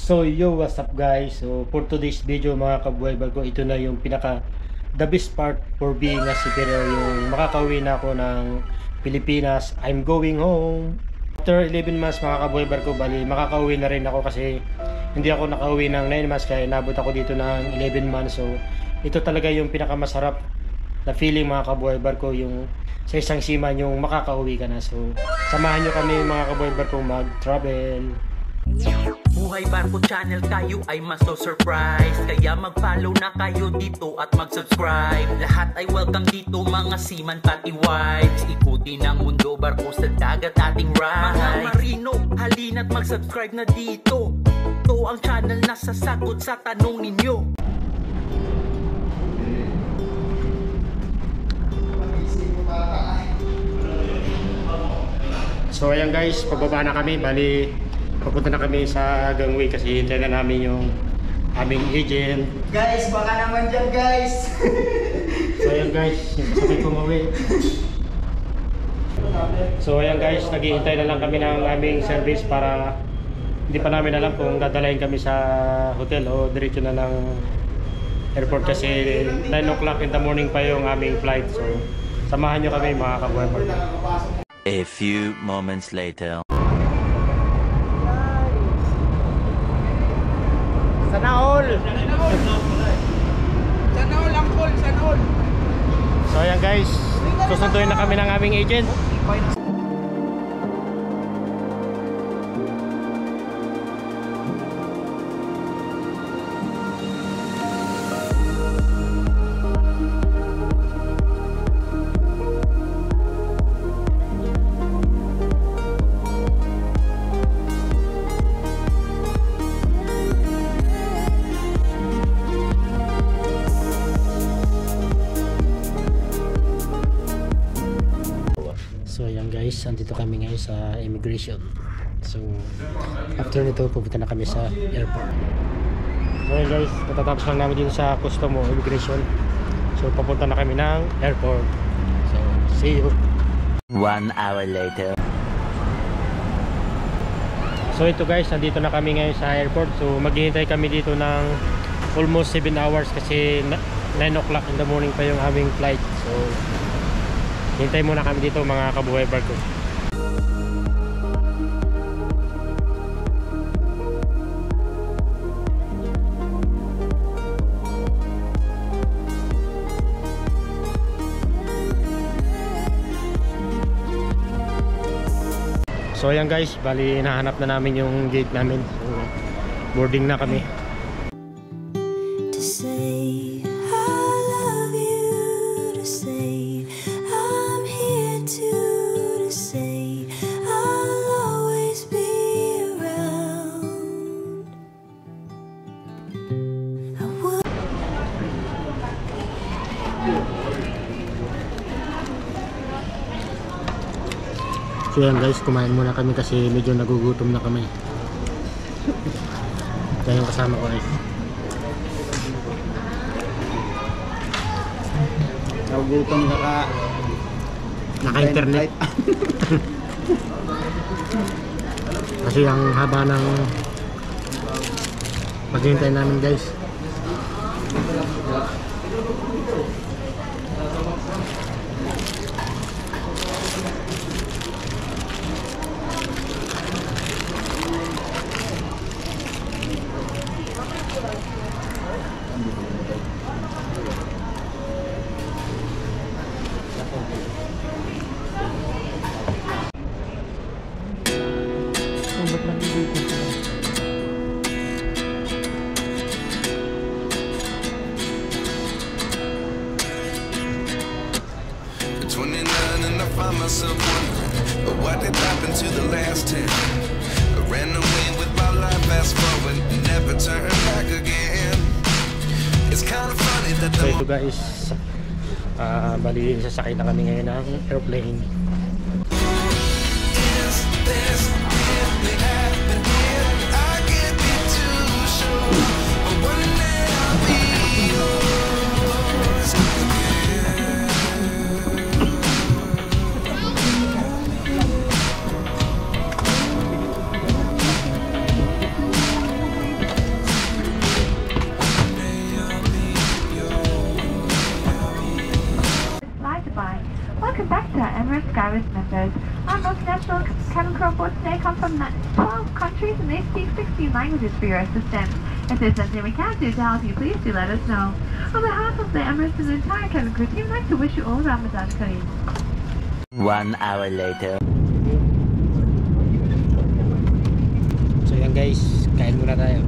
So yo, what's up guys? So for today's video mga kabuhay ko, ito na yung pinaka the best part for being a superior, yung makakauwi na ako ng Pilipinas. I'm going home. After 11 months mga kabuhay ko, bali makakauwi na rin ako kasi hindi ako nakauwi ng 9 months kaya inabot ako dito ng 11 months. So ito talaga yung pinakamasarap na feeling mga kabuhay ko, yung sa isang seaman yung makakauwi ka na. So samahan nyo kami mga kabuhay ko mag-travel. Buhay Barko Channel, kayo ay maso-surprise. Kaya mag-follow na kayo dito at mag-subscribe. Lahat ay welcome dito, mga seaman pati wives. Ikutin ang mundo, barko sa dagat ating ride. Mga marino, halina't mag-subscribe na dito. Ito ang channel na sasagot sa tanong ninyo. So ayan guys, pababa na kami. Bali papunta na kami sa gangway kasi hintay na namin yung aming agent. Guys, baka naman dyan guys. So ayan guys, yung kasabay ko mauwi. So ayan guys, naghihintay na lang kami ng aming service para hindi pa namin alam kung dadalahin kami sa hotel o diretso na ng airport kasi 9 o'clock in the morning pa yung aming flight. So samahan nyo kami mga kabuhay. A few moments later. Sana all! So ayan guys, susunduin na kami ng aming agent. So ayan guys, andito kami ngayon sa immigration. So after nito, pupunta na kami sa airport. So ayan guys, matatapos lang namin dito sa custom o immigration. So papunta na kami ng airport. So see you. 1 hour later. So ito guys, nandito na kami ngayon sa airport. So maghihintay kami dito ng almost 7 hours kasi 9 o'clock in the morning pa yung aming flight. So hintay muna kami dito mga kabuhay barko. So ayan guys, bali hinahanap na namin yung gate namin. So boarding na kami. To say I love you, to say I'm here to say I'll always be around. I would. So yan guys, kumain muna kami kasi medyo nagugutom na kami. Kaya yung kasama ko guys. Nagugutom Naka-internet. Kasi ang haba ng paghintay namin guys. At 29 and I find myself wondering what did happen to the last 10. I ran away with my life, fast forward, never turn back again. It's kind of funny that So the ito guys, bali sasakay na kami ngayon ng airplane. is this really happening? I can't be too sure, but one day I'll be yours again. numerous Skyris methods. Our most natural cabin crew aboard today come from 12 countries and they speak 16 languages for your assistance. If there's anything we can do to help you, please do let us know. On behalf of the Emirates and the entire cabin crew team, I'd like to wish you all Ramadan Kareem. 1 hour later. So yan guys, kain muna tayo.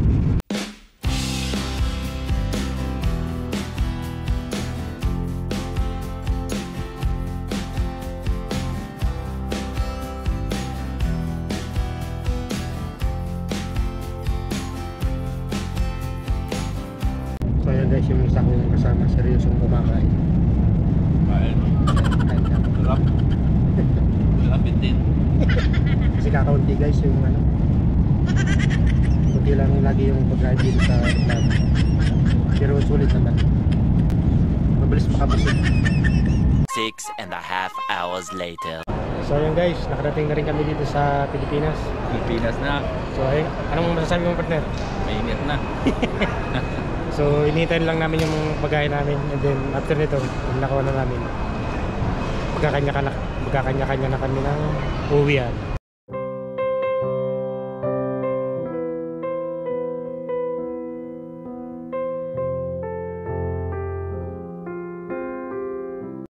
So yan guys, yung isa kong kasama, seryosong kumakain. Kain na. Lapit din. Kasi kakaunti guys yung ano. Kunti lang lagi yung pag-drive dito sa vlog. Pero sulit naman. Mabilis makabusog. 6.5 hours later. So yun guys, nakarating na rin kami dito sa Pilipinas. Pilipinas na. So ayun, anong masasabi mo partner? Mainit na. So iniintay lang namin yung pagkain namin. And then after nito, nakuha na namin. Magkakanya-kanya na kami ng uwian.